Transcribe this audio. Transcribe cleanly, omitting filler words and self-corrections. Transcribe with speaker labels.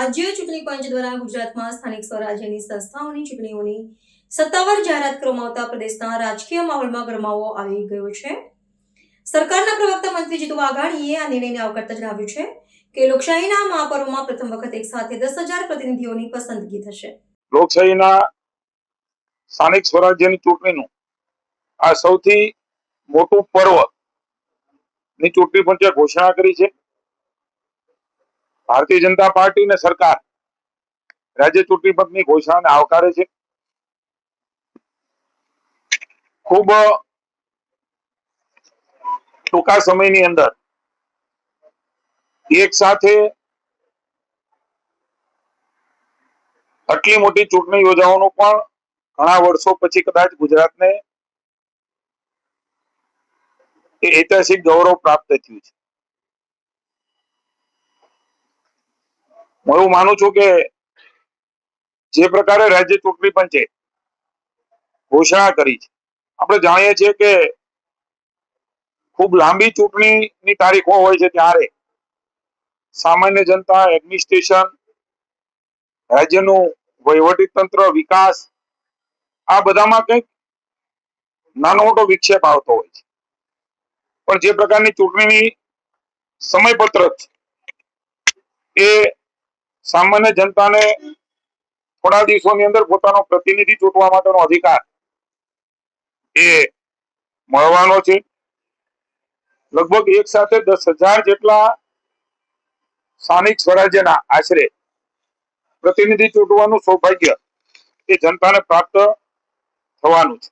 Speaker 1: રાજ્ય ચૂંટણી પંચ દ્વારા ગુજરાતમાં સ્થાનિક સ્વરાજ્યની સંસ્થાઓની ચૂંટણીઓની સત્તાવાર જાહેરાત કરવામાં આવતા પ્રદેશના રાજકીય માહોલમાં ગરમાવો આવી ગયો છે. સરકારના પ્રવક્તા મંત્રી જીતુ વાઘાણીએ આ નિર્ણયને આવકારતા જણાવ્યું છે કે લોકશાહીના મહાપર્વમાં પ્રથમ વખત એક સાથે 10,000 પ્રતિનિધિઓની પસંદગી થશે.
Speaker 2: લોકશાહીના સ્થાનિક સ્વરાજ્યની ચૂંટણીનું આ સૌથી મોટું પર્વ ની ચૂંટણી પંચે ઘોષણા કરી છે. ભારતીય જનતા પાર્ટી અને સરકાર રાજ્ય ચૂંટણી પંચની ઘોષણાને આવકારે છે. ખૂબ ટૂંકા સમયની અંદર એક સાથે આટલી મોટી ચૂંટણી યોજવાનું પણ ઘણા વર્ષો પછી કદાચ ગુજરાતને ઐતિહાસિક ગૌરવ પ્રાપ્ત થયું છે. હું એવું માનું છું કે જે પ્રકારે રાજ્ય ચૂંટણી પંચે ઘોષણા કરી છે, આપણે જાણીએ છીએ કે ખૂબ લાંબી ચૂંટણીની તારીખો હોય છે ત્યારે સામાન્ય જનતા, એડમિનિસ્ટ્રેશન, રાજ્યનું વહીવટી તંત્ર, વિકાસ, આ બધામાં કંઈક નાનો મોટો વિક્ષેપ આવતો હોય છે. પણ જે પ્રકારની ચૂંટણીની સમયપત્રક છે એ સામાન્ય જનતાને થોડા દિવસોની અંદર પોતાનો પ્રતિનિધિ ચૂંટવા માટેનો અધિકાર એ મળવાનો છે. લગભગ એક સાથે 10,000 જેટલા સ્થાનિક સ્વરાજ્યના આશરે પ્રતિનિધિ ચૂંટવાનું સૌભાગ્ય એ જનતાને પ્રાપ્ત થવાનું છે.